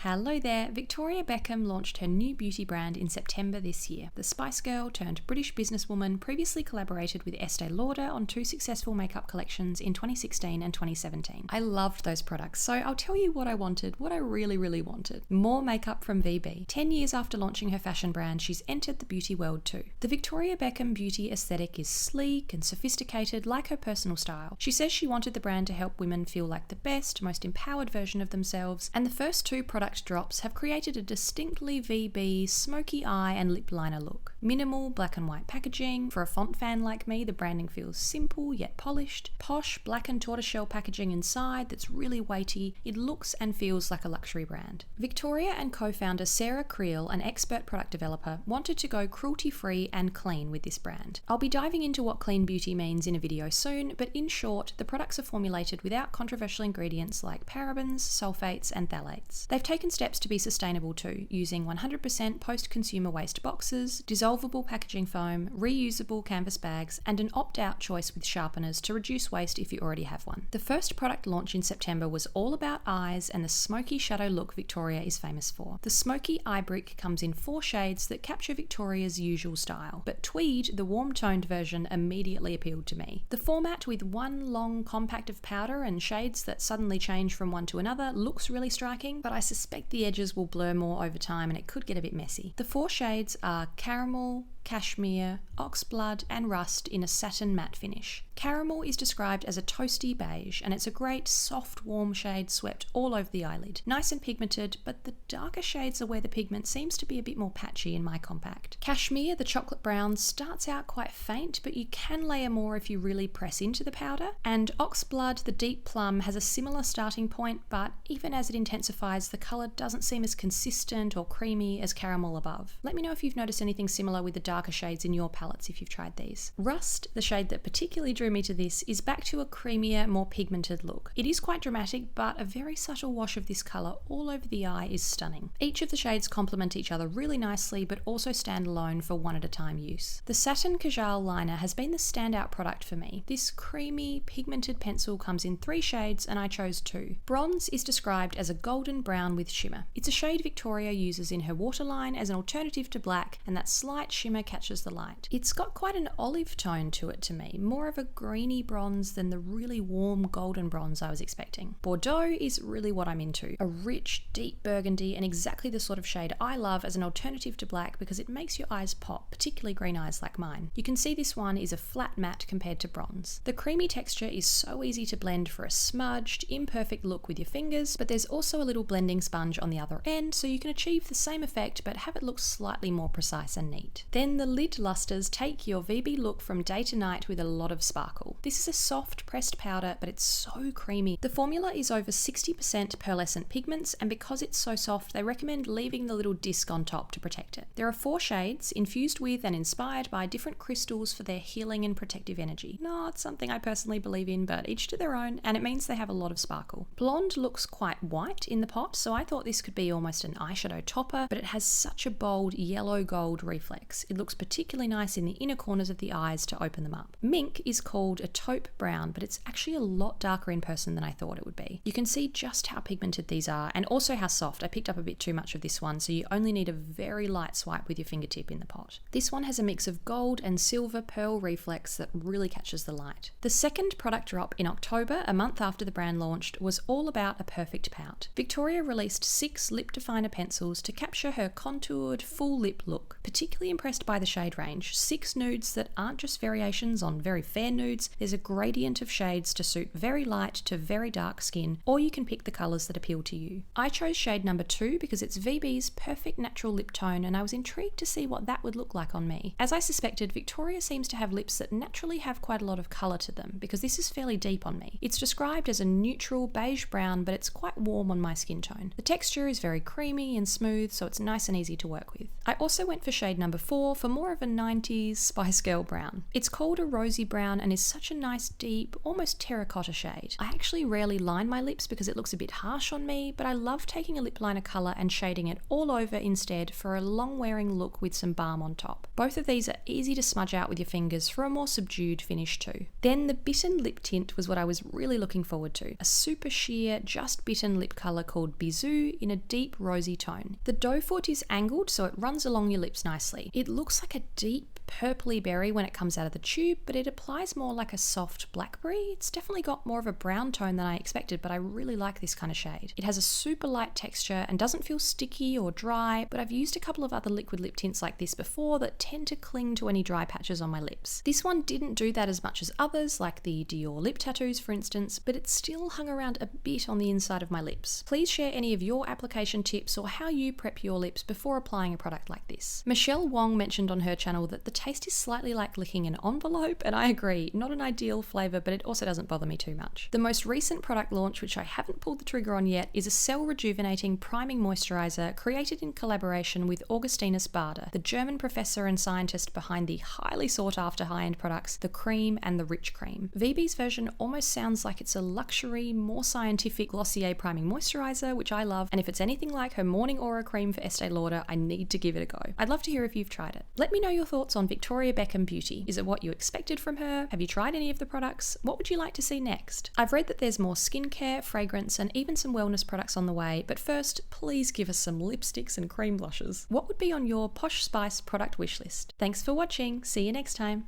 Hello there, Victoria Beckham launched her new beauty brand in September this year. The Spice Girl turned British businesswoman previously collaborated with Estée Lauder on two successful makeup collections in 2016 and 2017. I loved those products, so I'll tell you what I wanted, what I really wanted. More makeup from VB. 10 years after launching her fashion brand, she's entered the beauty world too. The Victoria Beckham beauty aesthetic is sleek and sophisticated like her personal style. She says she wanted the brand to help women feel like the best, most empowered version of themselves, and the first two product drops have created a distinctly VB smoky eye and lip liner look. Minimal black and white packaging. For a font fan like me, the branding feels simple yet polished. Posh black and tortoiseshell packaging inside that's really weighty. It looks and feels like a luxury brand. Victoria and co-founder Sarah Creel, an expert product developer, wanted to go cruelty-free and clean with this brand. I'll be diving into what clean beauty means in a video soon, but in short, the products are formulated without controversial ingredients like parabens, sulfates, and phthalates. They've taken steps to be sustainable too, using 100% post-consumer waste boxes, dissolvable packaging foam, reusable canvas bags, and an opt-out choice with sharpeners to reduce waste if you already have one. The first product launch in September was all about eyes and the smoky shadow look Victoria is famous for. The smoky eye brick comes in 4 shades that capture Victoria's usual style, but Tweed, the warm-toned version, immediately appealed to me. The format with one long compact of powder and shades that suddenly change from one to another looks really striking, but I suspect the edges will blur more over time and it could get a bit messy. The 4 shades are Caramel, Cashmere, Oxblood, and Rust in a satin matte finish. Caramel is described as a toasty beige, and it's a great soft warm shade swept all over the eyelid. Nice and pigmented, but the darker shades are where the pigment seems to be a bit more patchy in my compact. Cashmere, the chocolate brown, starts out quite faint, but you can layer more if you really press into the powder. And Oxblood, the deep plum, has a similar starting point, but even as it intensifies, the colour doesn't seem as consistent or creamy as Caramel above. Let me know if you've noticed anything similar with the darker shades in your palettes if you've tried these. Rust, the shade that particularly drew me to this, is back to a creamier, more pigmented look. It is quite dramatic, but a very subtle wash of this colour all over the eye is stunning. Each of the shades complement each other really nicely, but also stand alone for one at a time use. The Satin Kajal liner has been the standout product for me. This creamy, pigmented pencil comes in 3 shades, and I chose 2. Bronze is described as a golden brown with shimmer. It's a shade Victoria uses in her waterline as an alternative to black, and that slight shimmer catches the light. It's got quite an olive tone to it to me, more of a greeny bronze than the really warm golden bronze I was expecting. Bordeaux is really what I'm into. A rich, deep burgundy, and exactly the sort of shade I love as an alternative to black because it makes your eyes pop, particularly green eyes like mine. You can see this one is a flat matte compared to bronze. The creamy texture is so easy to blend for a smudged, imperfect look with your fingers, but there's also a little blending sponge on the other end, so you can achieve the same effect but have it look slightly more precise and neat. Then the lid lusters take your VB look from day to night with a lot of sparkle. This is a soft pressed powder, but it's so creamy. The formula is over 60% pearlescent pigments, and because it's so soft, they recommend leaving the little disc on top to protect it. There are 4 shades, infused with and inspired by different crystals for their healing and protective energy. Not something I personally believe in, but each to their own, and it means they have a lot of sparkle. Blonde looks quite white in the pot, so I thought this could be almost an eyeshadow topper, but it has such a bold yellow gold reflex. It looks particularly nice in the inner corners of the eyes to open them up. Mink is called a taupe brown, but it's actually a lot darker in person than I thought it would be. You can see just how pigmented these are and also how soft. I picked up a bit too much of this one, so you only need a very light swipe with your fingertip in the pot. This one has a mix of gold and silver pearl reflex that really catches the light. The second product drop in October, a month after the brand launched, was all about a perfect pout. Victoria released 6 lip definer pencils to capture her contoured, full lip look. Particularly impressed by the shade range. 6 nudes that aren't just variations on very fair nudes, there's a gradient of shades to suit very light to very dark skin, or you can pick the colours that appeal to you. I chose shade number 2 because it's VB's perfect natural lip tone, and I was intrigued to see what that would look like on me. As I suspected, Victoria seems to have lips that naturally have quite a lot of colour to them, because this is fairly deep on me. It's described as a neutral beige brown, but it's quite warm on my skin tone. The texture is very creamy and smooth, so it's nice and easy to work with. I also went for shade number 4 for more of a 90s Spice Girl brown. It's called a rosy brown and is such a nice deep, almost terracotta shade. I actually rarely line my lips because it looks a bit harsh on me, but I love taking a lip liner colour and shading it all over instead for a long wearing look with some balm on top. Both of these are easy to smudge out with your fingers for a more subdued finish too. Then the Bitten lip tint was what I was really looking forward to. A super sheer, just bitten lip colour called Bisou in a deep rosy tone. The doe foot is angled so it runs along your lips nicely. It looks like a deep purpley berry when it comes out of the tube, but it applies more like a soft blackberry. It's definitely got more of a brown tone than I expected, but I really like this kind of shade. It has a super light texture and doesn't feel sticky or dry, but I've used a couple of other liquid lip tints like this before that tend to cling to any dry patches on my lips. This one didn't do that as much as others, like the Dior lip tattoos for instance, but it still hung around a bit on the inside of my lips. Please share any of your application tips or how you prep your lips before applying a product like this. Michelle Wong mentioned on her channel that the taste is slightly like licking an envelope, and I agree, not an ideal flavour, but it also doesn't bother me too much. The most recent product launch, which I haven't pulled the trigger on yet, is a cell rejuvenating priming moisturiser created in collaboration with Augustinus Bader, the German professor and scientist behind the highly sought after high-end products, the Cream and the Rich Cream. VB's version almost sounds like it's a luxury, more scientific Glossier priming moisturiser, which I love, and if it's anything like her Morning Aura cream for Estée Lauder, I need to give it a go. I'd love to hear if you've tried it. Let me know your thoughts on Victoria Beckham Beauty. Is it what you expected from her? Have you tried any of the products? What would you like to see next? I've read that there's more skincare, fragrance, and even some wellness products on the way, but first, please give us some lipsticks and cream blushes. What would be on your Posh Spice product wish list? Thanks for watching. See you next time.